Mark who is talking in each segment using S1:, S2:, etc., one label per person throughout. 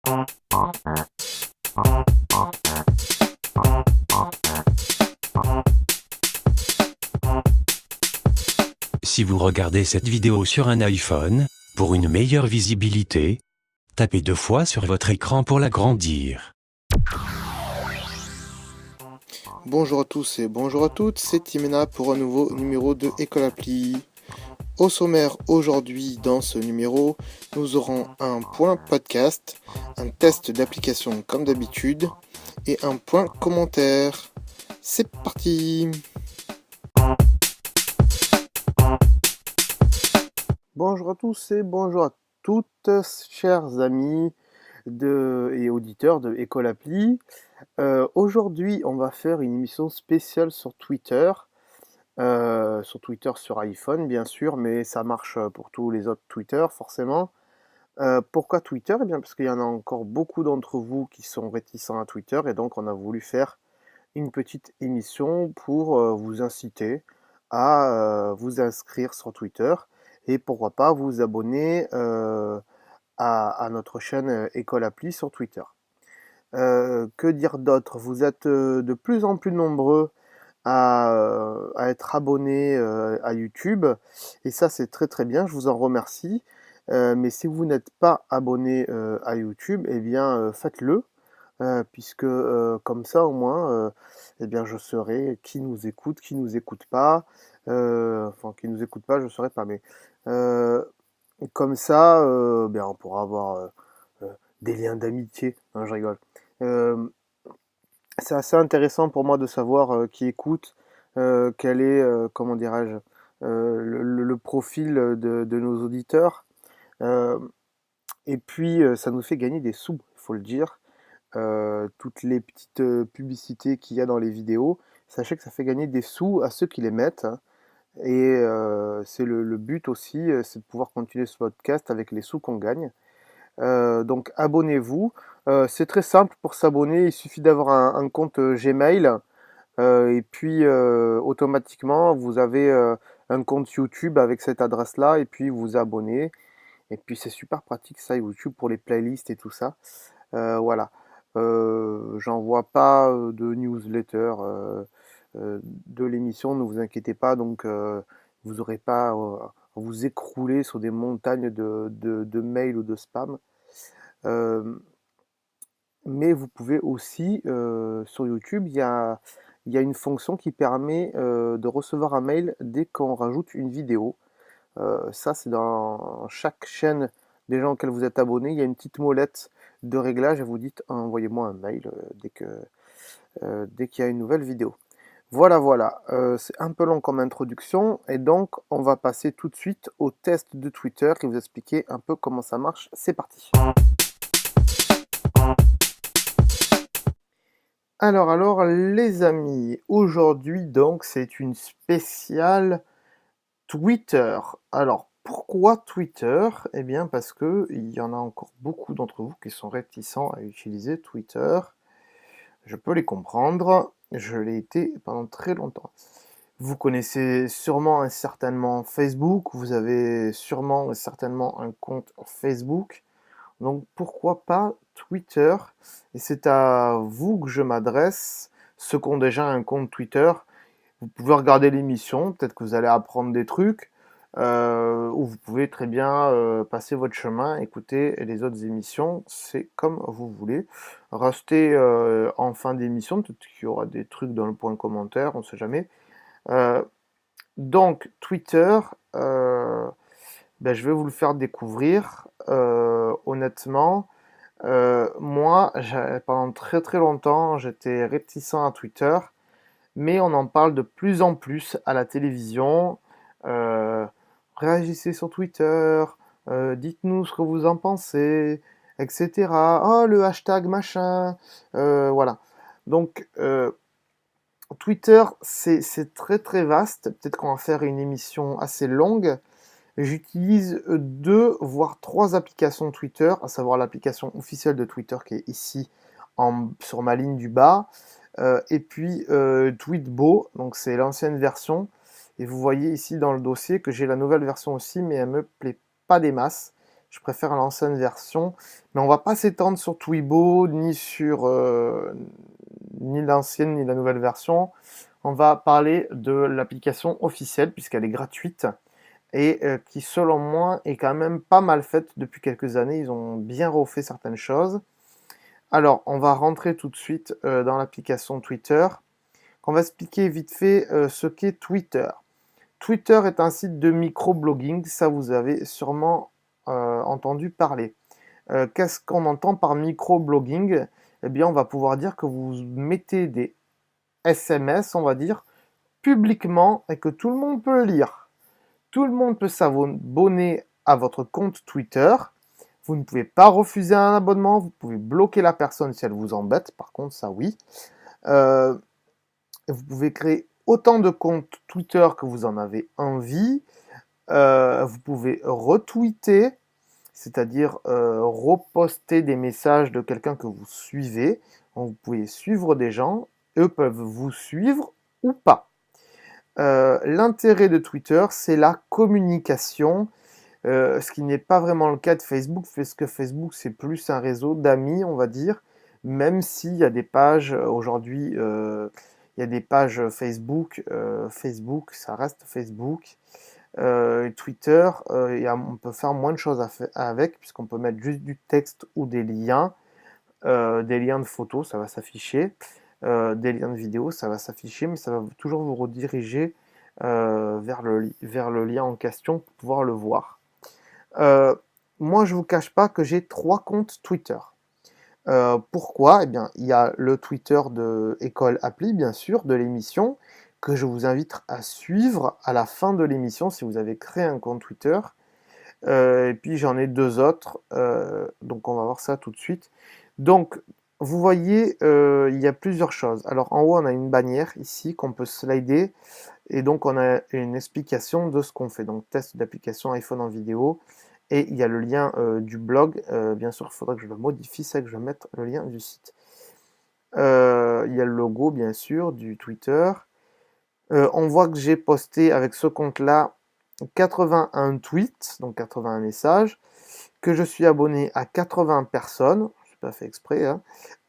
S1: Si vous regardez cette vidéo sur un iPhone, pour une meilleure visibilité, tapez 2 fois sur votre écran pour l'agrandir.
S2: Bonjour à tous et bonjour à toutes, c'est Timena pour un nouveau numéro de École Appli. Au sommaire aujourd'hui dans ce numéro, nous aurons un point podcast, un test d'application comme d'habitude et un point commentaire. C'est parti! Bonjour à tous et bonjour à toutes, chers amis et auditeurs de École Appli. Aujourd'hui, on va faire une émission spéciale sur Twitter. Sur iPhone, bien sûr, mais ça marche pour tous les autres Twitter, forcément. Pourquoi Twitter? Eh bien, parce qu'il y en a encore beaucoup d'entre vous qui sont réticents à Twitter, et donc on a voulu faire une petite émission pour vous inciter à vous inscrire sur Twitter, et pourquoi pas vous abonner à notre chaîne École Appli sur Twitter. Que dire d'autre? Vous êtes de plus en plus nombreux à être abonnés à YouTube, et ça c'est très très bien, je vous en remercie. Mais si vous n'êtes pas abonné à YouTube, eh bien faites-le, puisque comme ça au moins, eh bien je saurai qui nous écoute, qui nous écoute pas. Enfin, qui nous écoute pas, je saurais pas, mais euh, comme ça, bien, on pourra avoir des liens d'amitié. Non, je rigole. Euh, c'est assez intéressant pour moi de savoir qui écoute, quel est, comment dirais-je, le profil de nos auditeurs. Euh, et puis, ça nous fait gagner des sous, il faut le dire. Toutes les petites publicités qu'il y a dans les vidéos, sachez que ça fait gagner des sous à ceux qui les mettent, hein. Et c'est le but aussi, c'est de pouvoir continuer ce podcast avec les sous qu'on gagne. Donc abonnez-vous. C'est très simple pour s'abonner, il suffit d'avoir un compte Gmail, et puis automatiquement vous avez un compte YouTube avec cette adresse-là, et puis vous vous abonnez. Et puis c'est super pratique ça, YouTube, pour les playlists et tout ça. Voilà. J'envoie pas de newsletter de l'émission, ne vous inquiétez pas, donc vous n'aurez pas à vous écrouler sur des montagnes de mails ou de spam. Euh, mais vous pouvez aussi, sur YouTube, il y a une fonction qui permet de recevoir un mail dès qu'on rajoute une vidéo. Ça, c'est dans chaque chaîne des gens auxquels vous êtes abonné, il y a une petite molette de réglage et vous dites envoyez-moi un mail dès qu'il y a une nouvelle vidéo. Voilà, voilà. C'est un peu long comme introduction, et donc on va passer tout de suite au test de Twitter et vous expliquer un peu comment ça marche. C'est parti. Alors, les amis, aujourd'hui, donc, c'est une spéciale Twitter. Alors, pourquoi Twitter? Eh bien, parce que il y en a encore beaucoup d'entre vous qui sont réticents à utiliser Twitter. Je peux les comprendre. Je l'ai été pendant très longtemps. Vous connaissez sûrement et certainement Facebook. Vous avez sûrement et certainement un compte Facebook. Donc pourquoi pas Twitter? Et c'est à vous que je m'adresse, ceux qui ont déjà un compte Twitter. Vous pouvez regarder l'émission, peut-être que vous allez apprendre des trucs, ou vous pouvez très bien passer votre chemin, écouter les autres émissions, c'est comme vous voulez. Restez en fin d'émission, peut-être qu'il y aura des trucs dans le point commentaire, on ne sait jamais. Euh, donc Twitter, ben, je vais vous le faire découvrir. Honnêtement, moi, pendant très très longtemps, j'étais réticent à Twitter, mais on en parle de plus en plus à la télévision. Euh, Réagissez sur Twitter, dites-nous ce que vous en pensez, etc. Oh, le hashtag machin, voilà. Donc, Twitter, c'est très très vaste. Peut-être qu'on va faire une émission assez longue. J'utilise deux, voire trois applications Twitter, à savoir l'application officielle de Twitter qui est ici sur ma ligne du bas, et puis Tweetbo, donc c'est l'ancienne version. Et vous voyez ici dans le dossier que j'ai la nouvelle version aussi, mais elle me plaît pas des masses. Je préfère l'ancienne version, mais on va pas s'étendre sur Twibo, ni l'ancienne ni la nouvelle version. On va parler de l'application officielle, puisqu'elle est gratuite, et qui, selon moi, est quand même pas mal faite depuis quelques années. Ils ont bien refait certaines choses. Alors, on va rentrer tout de suite dans l'application Twitter. On va expliquer vite fait ce qu'est Twitter. Twitter est un site de microblogging, ça vous avez sûrement entendu parler. Qu'est-ce qu'on entend par microblogging? Eh bien, on va pouvoir dire que vous mettez des SMS, on va dire, publiquement et que tout le monde peut le lire. Tout le monde peut s'abonner à votre compte Twitter. Vous ne pouvez pas refuser un abonnement, vous pouvez bloquer la personne si elle vous embête, par contre, ça oui. Vous pouvez créer autant de comptes Twitter que vous en avez envie. Vous pouvez retweeter, c'est-à-dire reposter des messages de quelqu'un que vous suivez. Donc, vous pouvez suivre des gens, eux peuvent vous suivre ou pas. L'intérêt de Twitter, c'est la communication, ce qui n'est pas vraiment le cas de Facebook, parce que Facebook, c'est plus un réseau d'amis, on va dire, même s'il y a des pages aujourd'hui, il y a des pages Facebook, Facebook, ça reste Facebook. Twitter, on peut faire moins de choses avec, puisqu'on peut mettre juste du texte ou des liens de photos, ça va s'afficher, des liens de vidéos, ça va s'afficher, mais ça va toujours vous rediriger vers le lien en question pour pouvoir le voir. Moi, je ne vous cache pas que j'ai 3 comptes Twitter. Pourquoi? Eh bien, il y a le Twitter de École Appli, bien sûr, de l'émission, que je vous invite à suivre à la fin de l'émission si vous avez créé un compte Twitter. Et puis j'en ai 2 autres, donc on va voir ça tout de suite. Donc, vous voyez, il y a plusieurs choses. Alors en haut, on a une bannière ici qu'on peut slider, et donc on a une explication de ce qu'on fait. Donc test d'application iPhone en vidéo, et il y a le lien du blog. Bien sûr, il faudra que je le modifie, c'est que je mette le lien du site. Il y a le logo, bien sûr, du Twitter. On voit que j'ai posté avec ce compte-là 81 tweets, donc 81 messages, que je suis abonné à 80 personnes, je n'ai pas fait exprès, hein,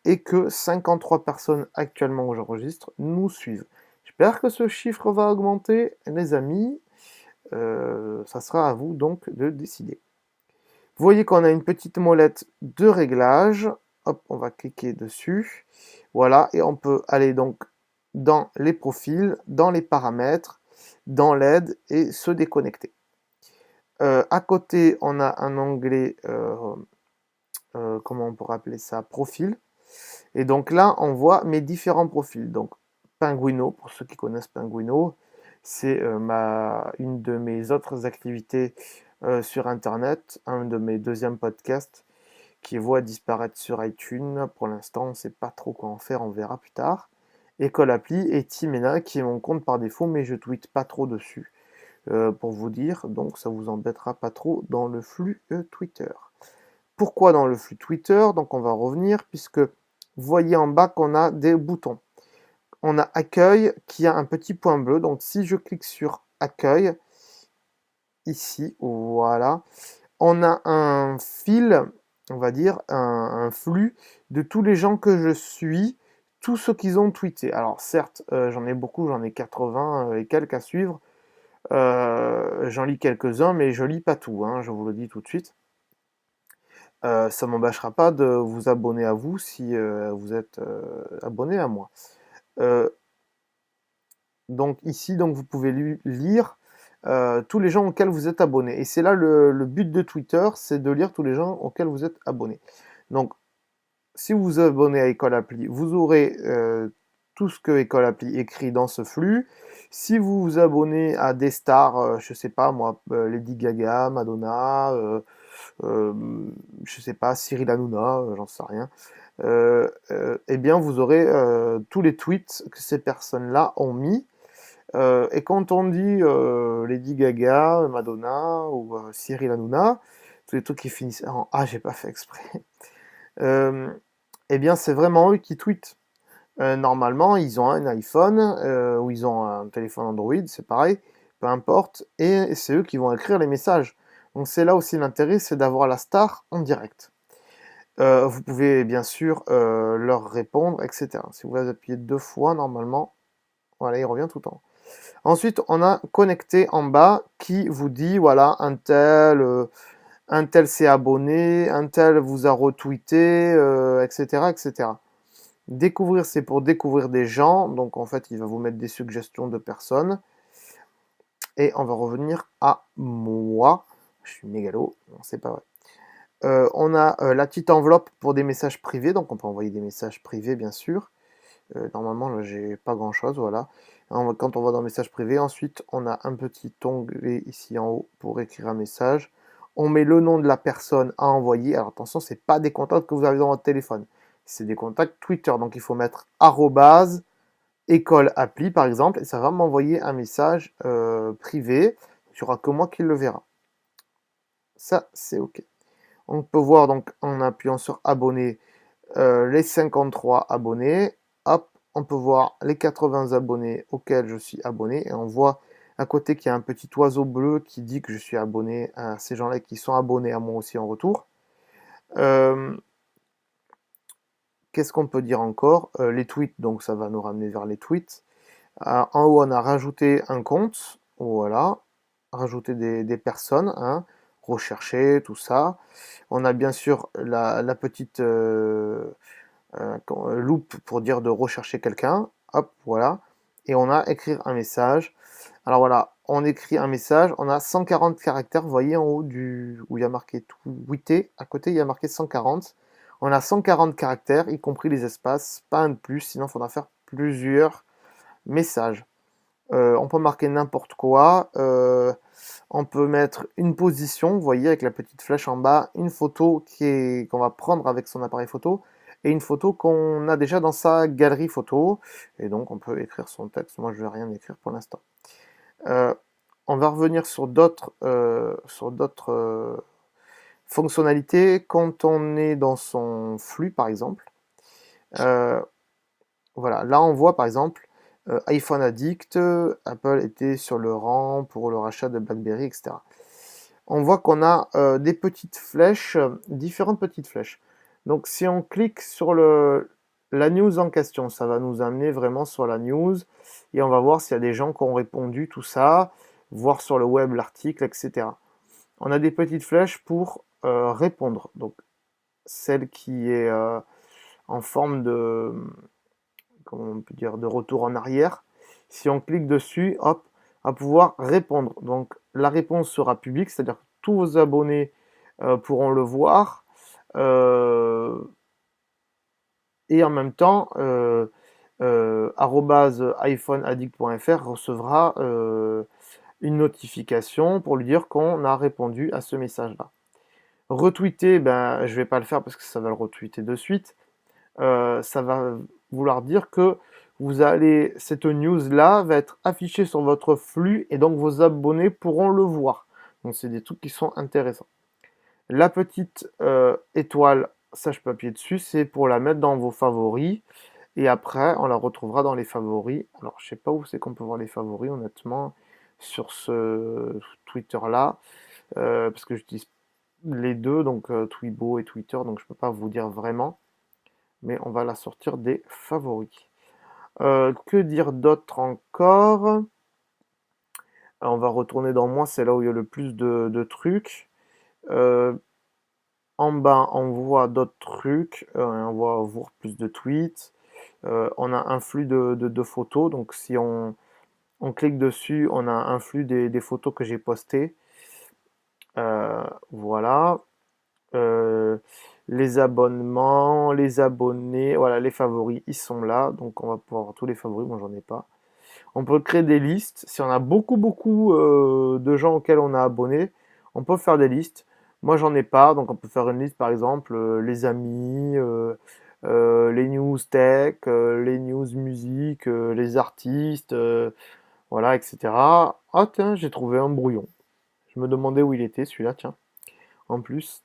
S2: et que 53 personnes actuellement où j'enregistre nous suivent. J'espère que ce chiffre va augmenter, les amis. Ça sera à vous donc de décider. Vous voyez qu'on a une petite molette de réglage. Hop, on va cliquer dessus. Voilà, et on peut aller donc dans les profils, dans les paramètres, dans l'aide et se déconnecter. À côté, on a un onglet, comment on pourrait appeler ça, profil. Et donc là, on voit mes différents profils. Donc, Pinguino, pour ceux qui connaissent Pinguino, c'est une de mes autres activités sur Internet, un de mes deuxièmes podcasts qui est voué à disparaître sur iTunes. Pour l'instant, on ne sait pas trop quoi en faire, on verra plus tard. École Appli et Timena, qui est mon compte par défaut, mais je tweete pas trop dessus, pour vous dire, donc ça vous embêtera pas trop dans le flux Twitter. Pourquoi dans le flux Twitter? Donc on va revenir, puisque vous voyez en bas qu'on a des boutons. On a accueil qui a un petit point bleu, donc si je clique sur accueil, ici, voilà, on a un fil, on va dire, un flux de tous les gens que je suis, tous ceux qu'ils ont tweeté. Alors certes, j'en ai beaucoup, j'en ai 80 et quelques à suivre, j'en lis quelques-uns, mais je lis pas tout, hein, je vous le dis tout de suite. Ça m'empêchera pas de vous abonner à vous si vous êtes abonné à moi. Donc ici, donc, vous pouvez lire tous les gens auxquels vous êtes abonné. Et c'est là le but de Twitter, c'est de lire tous les gens auxquels vous êtes abonné. Donc, si vous vous abonnez à École Appli, vous aurez tout ce que École Appli écrit dans ce flux. Si vous vous abonnez à des stars, je sais pas moi, Lady Gaga, Madonna, je sais pas, Cyril Hanouna, j'en sais rien, eh bien vous aurez tous les tweets que ces personnes-là ont mis. Et quand on dit Lady Gaga, Madonna ou Cyril Hanouna, tous les trucs qui finissent en ah, j'ai pas fait exprès, eh bien c'est vraiment eux qui tweetent. Normalement, ils ont un iPhone ou ils ont un téléphone Android, c'est pareil, peu importe, et c'est eux qui vont écrire les messages. Donc c'est là aussi l'intérêt, c'est d'avoir la star en direct. Vous pouvez bien sûr leur répondre, etc. Si vous appuyez 2 fois, normalement, voilà, il revient tout le temps. Ensuite, on a connecté en bas qui vous dit, voilà, un tel s'est abonné, un tel vous a retweeté, etc., etc. Découvrir, c'est pour découvrir des gens. Donc, en fait, il va vous mettre des suggestions de personnes. Et on va revenir à moi. Je suis mégalo. Non, c'est pas vrai. On a la petite enveloppe pour des messages privés. Donc, on peut envoyer des messages privés, bien sûr. Normalement, là, j'ai pas grand-chose, voilà. Quand on va dans message privé, ensuite, on a un petit onglet ici en haut pour écrire un message. On met le nom de la personne à envoyer. Alors attention, c'est pas des contacts que vous avez dans votre téléphone. C'est des contacts Twitter. Donc il faut mettre arrobase école appli par exemple et ça va m'envoyer un message privé. Il n'y aura que moi qui le verra. Ça, c'est OK. On peut voir donc en appuyant sur abonner les 53 abonnés. Hop, on peut voir les 80 abonnés auxquels je suis abonné et on voit à côté qu'il y a un petit oiseau bleu qui dit que je suis abonné à ces gens-là qui sont abonnés à moi aussi en retour. Euh, Qu'est-ce qu'on peut dire encore? Les tweets, donc ça va nous ramener vers les tweets. En haut, on a rajouté un compte, voilà, rajouter des personnes, hein, rechercher, tout ça. On a bien sûr la petite loupe pour dire de rechercher quelqu'un, hop, voilà. Et on a écrire un message. Alors voilà, on écrit un message, on a 140 caractères, vous voyez en haut où il y a marqué tweeter, à côté il y a marqué 140. On a 140 caractères, y compris les espaces, pas un de plus, sinon il faudra faire plusieurs messages. On peut marquer n'importe quoi. On peut mettre une position, vous voyez, avec la petite flèche en bas, une photo qu'on va prendre avec son appareil photo et une photo qu'on a déjà dans sa galerie photo. Et donc, on peut écrire son texte. Moi, je ne vais rien écrire pour l'instant. Euh, on va revenir sur d'autres fonctionnalités quand on est dans son flux, par exemple. Euh, voilà, là, on voit, par exemple, iPhone Addict, Apple était sur le rang pour le rachat de BlackBerry, etc. On voit qu'on a des petites flèches, différentes petites flèches. Donc si on clique sur la news en question, ça va nous amener vraiment sur la news et on va voir s'il y a des gens qui ont répondu, tout ça, voir sur le web l'article, etc. On a des petites flèches pour répondre. Donc celle qui est en forme de, comment on peut dire, de retour en arrière. Si on clique dessus, hop, on va pouvoir répondre. Donc la réponse sera publique, c'est-à-dire que tous vos abonnés pourront le voir. Euh, et en même temps, @iphoneaddict.fr recevra une notification pour lui dire qu'on a répondu à ce message-là. Retweeter, ben, je ne vais pas le faire parce que ça va le retweeter de suite. Ça va vouloir dire que cette news-là va être affichée sur votre flux et donc vos abonnés pourront le voir. Donc c'est des trucs qui sont intéressants. La petite étoile, ça je peux appuyer dessus, c'est pour la mettre dans vos favoris. Et après, on la retrouvera dans les favoris. Alors, je sais pas où c'est qu'on peut voir les favoris, honnêtement, sur ce Twitter-là, parce que j'utilise les deux, donc Twibo et Twitter, donc je peux pas vous dire vraiment, mais on va la sortir des favoris. Que dire d'autre encore? On va retourner dans moi, c'est là où il y a le plus de trucs. Euh, En bas, on voit d'autres trucs, on voit voir plus de tweets. On a un flux de photos, donc si on clique dessus, on a un flux des photos que j'ai postées. Voilà. Euh, les abonnements, les abonnés, voilà, les favoris, ils sont là. Donc on va pouvoir voir tous les favoris, moi j'en ai pas. On peut créer des listes. Si on a beaucoup de gens auxquels on a abonné, on peut faire des listes. Moi, j'en ai pas, donc on peut faire une liste, par exemple, les amis, les news tech, les news musique, les artistes, voilà, etc. Ah, tiens, j'ai trouvé un brouillon. Je me demandais où il était, celui-là, tiens, en plus.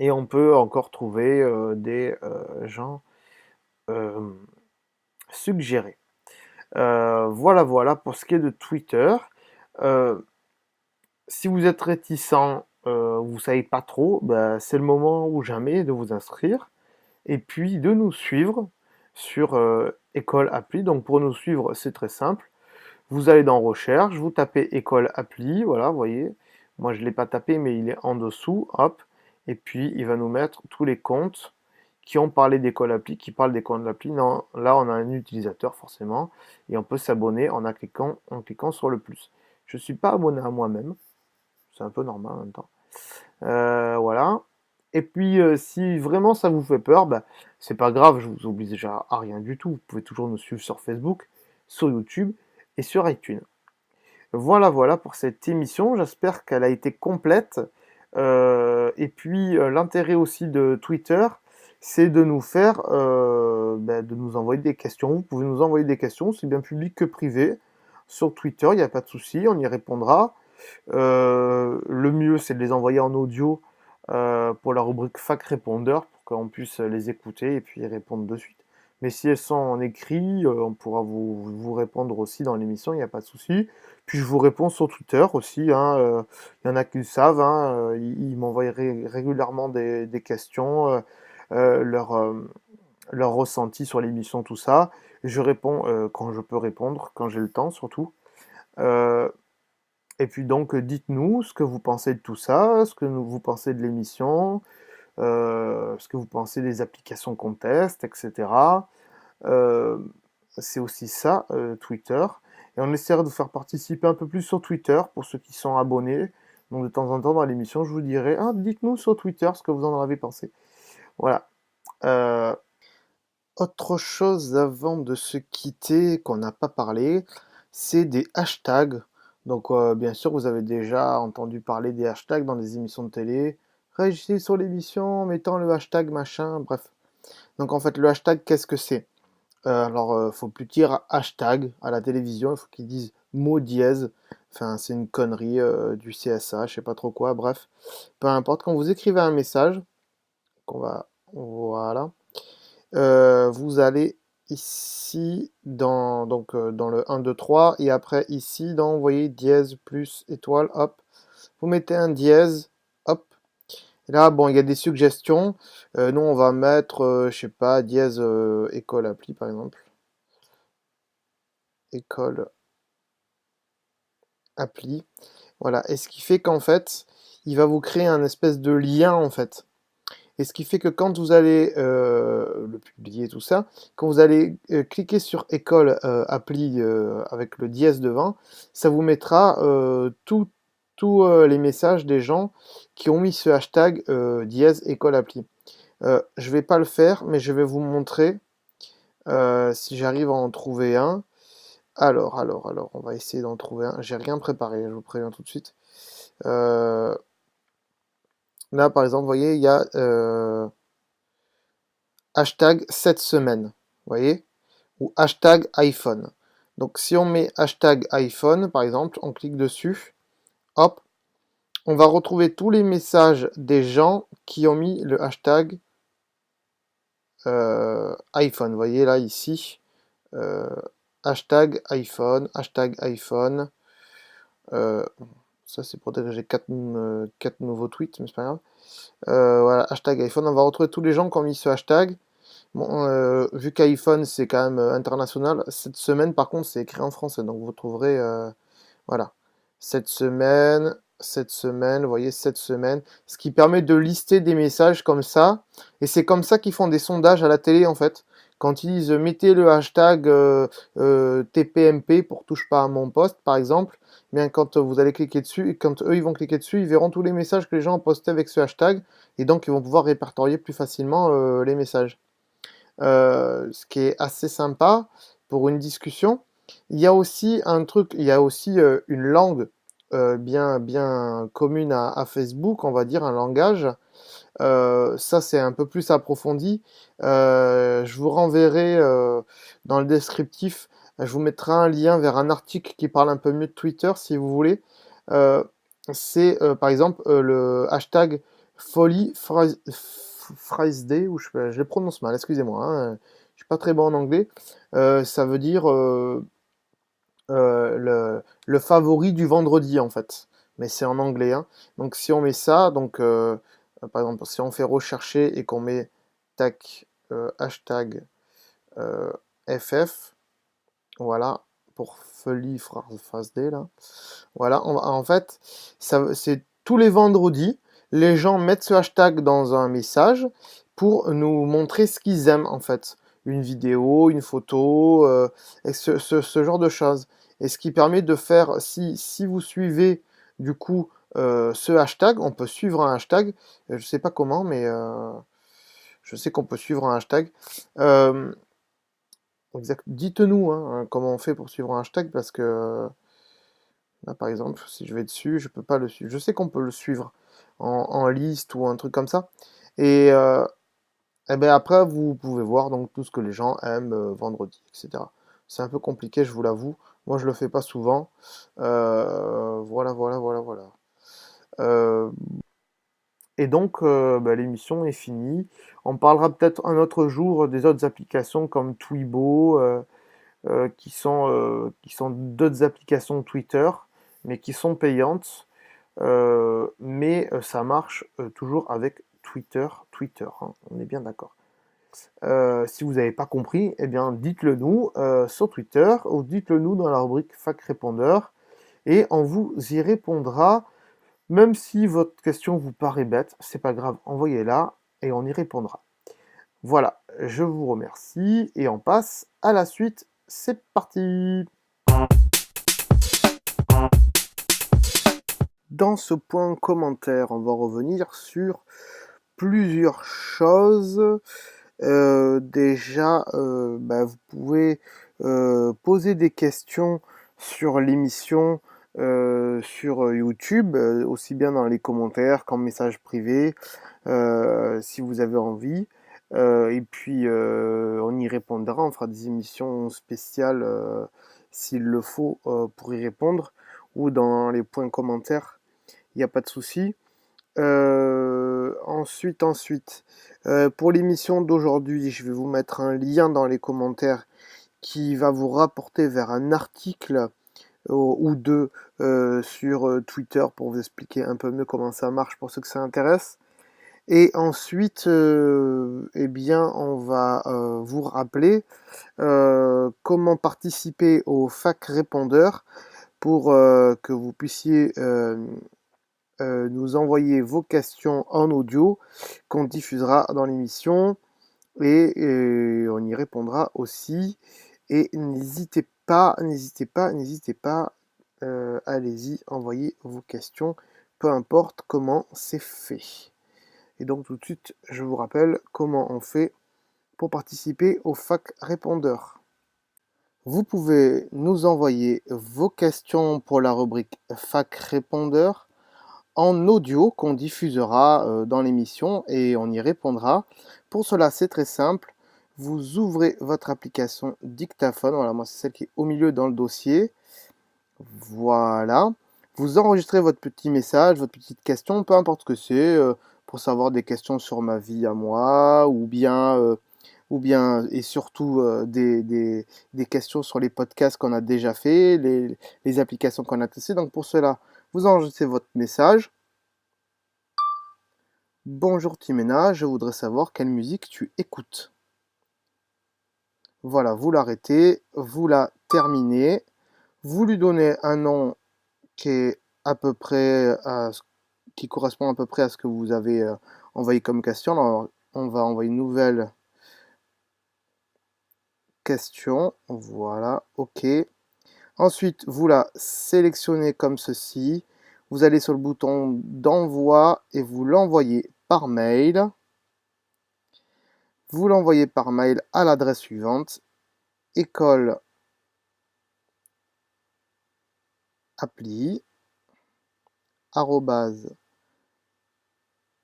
S2: Et on peut encore trouver des gens euh, suggérés. Voilà pour ce qui est de Twitter. Euh, Si vous êtes réticent, vous savez pas trop, bah, c'est le moment ou jamais de vous inscrire et puis de nous suivre sur École Appli. Donc pour nous suivre, c'est très simple. Vous allez dans Recherche, vous tapez École Appli, voilà, vous voyez. Moi, je ne l'ai pas tapé, mais il est en dessous, hop. Et puis, il va nous mettre tous les comptes qui ont parlé d'école appli, qui parlent d'école appli. Non, là, on a un utilisateur, forcément, et on peut s'abonner en cliquant sur le plus. Je ne suis pas abonné à moi-même, c'est un peu normal en même temps. Voilà. Et puis, si vraiment ça vous fait peur, bah, c'est pas grave, je vous oblige déjà à rien du tout. Vous pouvez toujours nous suivre sur Facebook, sur YouTube et sur iTunes. Voilà, voilà pour cette émission. J'espère qu'elle a été complète. Et puis, l'intérêt aussi de Twitter, c'est de nous faire, de nous envoyer des questions. Vous pouvez nous envoyer des questions, c'est bien public que privé. Sur Twitter, il n'y a pas de souci, on y répondra. Le mieux, c'est de les envoyer en audio pour la rubrique Fac Répondeur, pour qu'on puisse les écouter et puis y répondre de suite. Mais si elles sont en écrit, on pourra vous répondre aussi dans l'émission, il n'y a pas de souci. Puis je vous réponds sur Twitter aussi, hein, il y en a qui le savent, hein, ils m'envoient régulièrement des questions, leur, leur ressenti sur l'émission, tout ça. Je réponds quand je peux répondre, quand j'ai le temps surtout. Euh, et puis donc, dites-nous ce que vous pensez de tout ça, ce que vous pensez de l'émission, ce que vous pensez des applications qu'on teste, etc. Euh, c'est aussi ça, Twitter. Et on essaiera de vous faire participer un peu plus sur Twitter pour ceux qui sont abonnés. Donc de temps en temps dans l'émission, je vous dirai, ah, dites-nous sur Twitter ce que vous en avez pensé. Voilà. Euh, Autre chose avant de se quitter qu'on n'a pas parlé, c'est des hashtags. Donc bien sûr, vous avez déjà entendu parler des hashtags dans les émissions de télé. Réagissez sur l'émission en mettant le hashtag machin, bref. Donc en fait, le hashtag, qu'est-ce que c'est? Faut plus dire hashtag à la télévision, il faut qu'ils disent mot dièse. Enfin, c'est une connerie du CSA, je sais pas trop quoi, bref. Peu importe, quand vous écrivez un message, qu'on va... Voilà. Vous allez ici dans le 1, 2, 3 et après ici dans, vous voyez, dièse plus étoile, hop, vous mettez un dièse, hop, et là, bon, il y a des suggestions. Nous, on va mettre, je sais pas, dièse école appli par exemple. École appli. Voilà. Et ce qui fait qu'en fait, il va vous créer un espèce de lien en fait. Et ce qui fait que quand vous allez le publier, tout ça, quand vous allez cliquer sur école appli avec le dièse devant, ça vous mettra tous les messages des gens qui ont mis ce hashtag dièse école appli. Je vais pas le faire, mais je vais vous montrer si j'arrive à en trouver un. Alors, on va essayer d'en trouver un. J'ai rien préparé, je vous préviens tout de suite. Euh, Là, par exemple, vous voyez, il y a hashtag cette semaine, vous voyez, ou hashtag iPhone. Donc si on met hashtag iPhone, par exemple, on clique dessus, hop, on va retrouver tous les messages des gens qui ont mis le hashtag iPhone. Vous voyez là, ici, euh, hashtag iPhone. Euh, Ça c'est pour dire que j'ai 4 nouveaux tweets, mais c'est pas grave. Voilà, hashtag iPhone. On va retrouver tous les gens qui ont mis ce hashtag. Bon, vu qu'iPhone c'est quand même international, cette semaine par contre c'est écrit en français, donc vous trouverez, voilà, cette semaine, vous voyez, cette semaine, ce qui permet de lister des messages comme ça, et c'est comme ça qu'ils font des sondages à la télé en fait. Quand ils disent mettez le hashtag TPMP pour touche pas à mon poste par exemple, eh bien quand vous allez cliquer dessus, et quand eux ils vont cliquer dessus, ils verront tous les messages que les gens ont postés avec ce hashtag, et donc ils vont pouvoir répertorier plus facilement les messages. Ce qui est assez sympa pour une discussion. Il y a aussi un truc, il y a aussi une langue bien commune à Facebook, on va dire un langage. Ça, c'est un peu plus approfondi. Je vous renverrai dans le descriptif, je vous mettrai un lien vers un article qui parle un peu mieux de Twitter si vous voulez. Euh, c'est par exemple le hashtag folie Friday, ou je les prononce mal, excusez-moi, hein, je suis pas très bon en anglais. Ça veut dire le favori du vendredi en fait. mais c'est en anglais, hein. Donc si on met ça, donc par exemple, si on fait rechercher et qu'on met tac hashtag FF, voilà, pour Feli phrase D là. Voilà, en fait, c'est tous les vendredis, les gens mettent ce hashtag dans un message pour nous montrer ce qu'ils aiment en fait. Une vidéo, une photo, et ce genre de choses. Et ce qui permet de faire, si vous suivez du coup ce hashtag, on peut suivre un hashtag, je sais pas comment, mais je sais qu'on peut suivre un hashtag. Euh, Dites-nous hein, comment on fait pour suivre un hashtag parce que là, par exemple, si je vais dessus, je peux pas le suivre. Je sais qu'on peut le suivre en liste ou un truc comme ça. Et, eh ben après, vous pouvez voir donc tout ce que les gens aiment vendredi, etc. C'est un peu compliqué, je vous l'avoue. Moi, je le fais pas souvent. Voilà, voilà, voilà, voilà. Euh, et donc, bah, l'émission est finie. On parlera peut-être un autre jour des autres applications comme Twibo. Qui sont d'autres applications Twitter, mais qui sont payantes. Mais ça marche toujours avec Twitter, hein, on est bien d'accord. Si vous n'avez pas compris, eh bien dites-le nous sur Twitter ou dites-le nous dans la rubrique Fac Répondeur et on vous y répondra. Même si votre question vous paraît bête, c'est pas grave, envoyez-la et on y répondra. Voilà, je vous remercie et on passe à la suite. C'est parti! Dans ce point commentaire, on va revenir sur plusieurs choses. Déjà, bah, vous pouvez poser des questions sur l'émission sur YouTube, aussi bien dans les commentaires qu'en message privé, si vous avez envie. Et puis, on y répondra, on fera des émissions spéciales s'il le faut pour y répondre, ou dans les points commentaires, il n'y a pas de souci. Ensuite, pour l'émission d'aujourd'hui, je vais vous mettre un lien dans les commentaires qui va vous rapporter vers un article ou deux sur Twitter pour vous expliquer un peu mieux comment ça marche pour ceux que ça intéresse. Et ensuite, eh bien, on va vous rappeler comment participer au Fac Répondeur pour que vous puissiez nous envoyer vos questions en audio qu'on diffusera dans l'émission et on y répondra aussi. Et n'hésitez pas, allez-y, envoyez vos questions, peu importe comment c'est fait. Et donc tout de suite, je vous rappelle comment on fait pour participer au Fac Répondeur. Vous pouvez nous envoyer vos questions pour la rubrique Fac Répondeur en audio qu'on diffusera dans l'émission et on y répondra. Pour cela, c'est très simple. Vous ouvrez votre application dictaphone. Voilà, moi, c'est celle qui est au milieu dans le dossier. Voilà. Vous enregistrez votre petit message, votre petite question, peu importe ce que c'est, pour savoir des questions sur ma vie à moi, ou bien et surtout des questions sur les podcasts qu'on a déjà fait, les applications qu'on a testées. Donc pour cela, vous enregistrez votre message. Bonjour Timena, je voudrais savoir quelle musique tu écoutes. Voilà, vous l'arrêtez, vous la terminez, vous lui donnez un nom qui est à peu près qui correspond à peu près à ce que vous avez envoyé comme question. Alors, on va envoyer une nouvelle question. Voilà, ok. Ensuite, vous la sélectionnez comme ceci. Vous allez sur le bouton d'envoi et vous l'envoyez par mail. Vous l'envoyez par mail à l'adresse suivante: école appli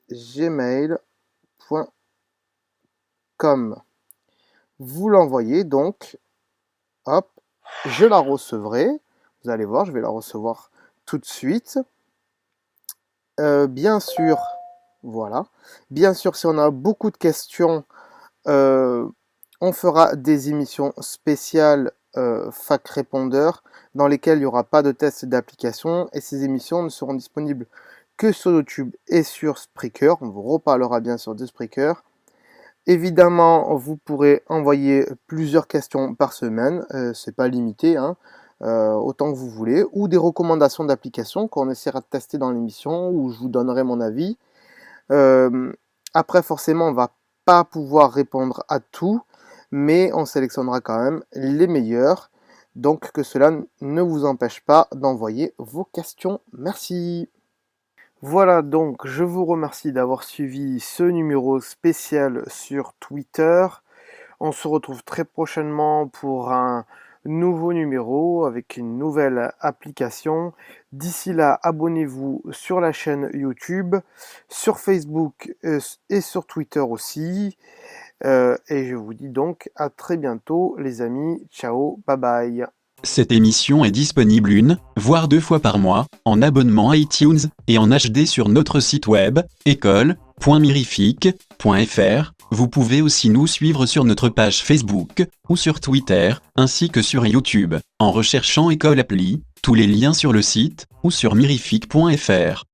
S2: @gmail.com. Vous l'envoyez donc, hop, je la recevrai. Vous allez voir, je vais la recevoir tout de suite. Bien sûr, voilà. Bien sûr, si on a beaucoup de questions, on fera des émissions spéciales Fac Répondeur, dans lesquels il n'y aura pas de test d'application, et ces émissions ne seront disponibles que sur YouTube et sur Spreaker. On vous reparlera bien sûr de Spreaker. Évidemment, vous pourrez envoyer plusieurs questions par semaine, c'est pas limité, hein, autant que vous voulez, ou des recommandations d'applications qu'on essaiera de tester dans l'émission, où je vous donnerai mon avis. Après, forcément, on va pas pouvoir répondre à tout, mais on sélectionnera quand même les meilleurs. Donc que cela ne vous empêche pas d'envoyer vos questions. Merci. Voilà, donc je vous remercie d'avoir suivi ce numéro spécial sur Twitter. On se retrouve très prochainement pour un nouveau numéro avec une nouvelle application. D'ici là, abonnez-vous sur la chaîne YouTube, sur Facebook et sur Twitter aussi. Et je vous dis donc à très bientôt les amis. Ciao, bye bye.
S3: Cette émission est disponible une, voire 2 fois par mois, en abonnement iTunes, et en HD sur notre site web, école.mirific.fr. Vous pouvez aussi nous suivre sur notre page Facebook, ou sur Twitter, ainsi que sur YouTube, en recherchant École Appli, tous les liens sur le site, ou sur mirific.fr.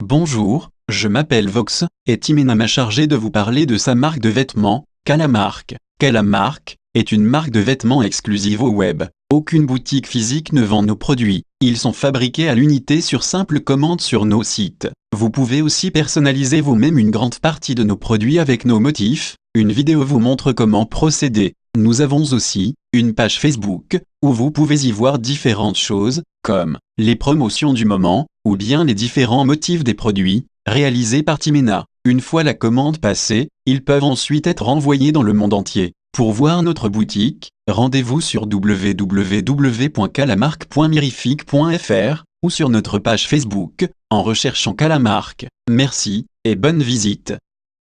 S3: Bonjour, je m'appelle Vox, et Timena m'a chargé de vous parler de sa marque de vêtements, Calamarque. Calamarque est une marque de vêtements exclusive au web. Aucune boutique physique ne vend nos produits. Ils sont fabriqués à l'unité sur simple commande sur nos sites. Vous pouvez aussi personnaliser vous-même une grande partie de nos produits avec nos motifs. Une vidéo vous montre comment procéder. Nous avons aussi une page Facebook où vous pouvez y voir différentes choses, comme les promotions du moment, ou bien les différents motifs des produits, réalisés par Timena. Une fois la commande passée, ils peuvent ensuite être envoyés dans le monde entier. Pour voir notre boutique, rendez-vous sur www.calamarque.mirific.fr ou sur notre page Facebook, en recherchant Calamarque. Merci, et bonne visite.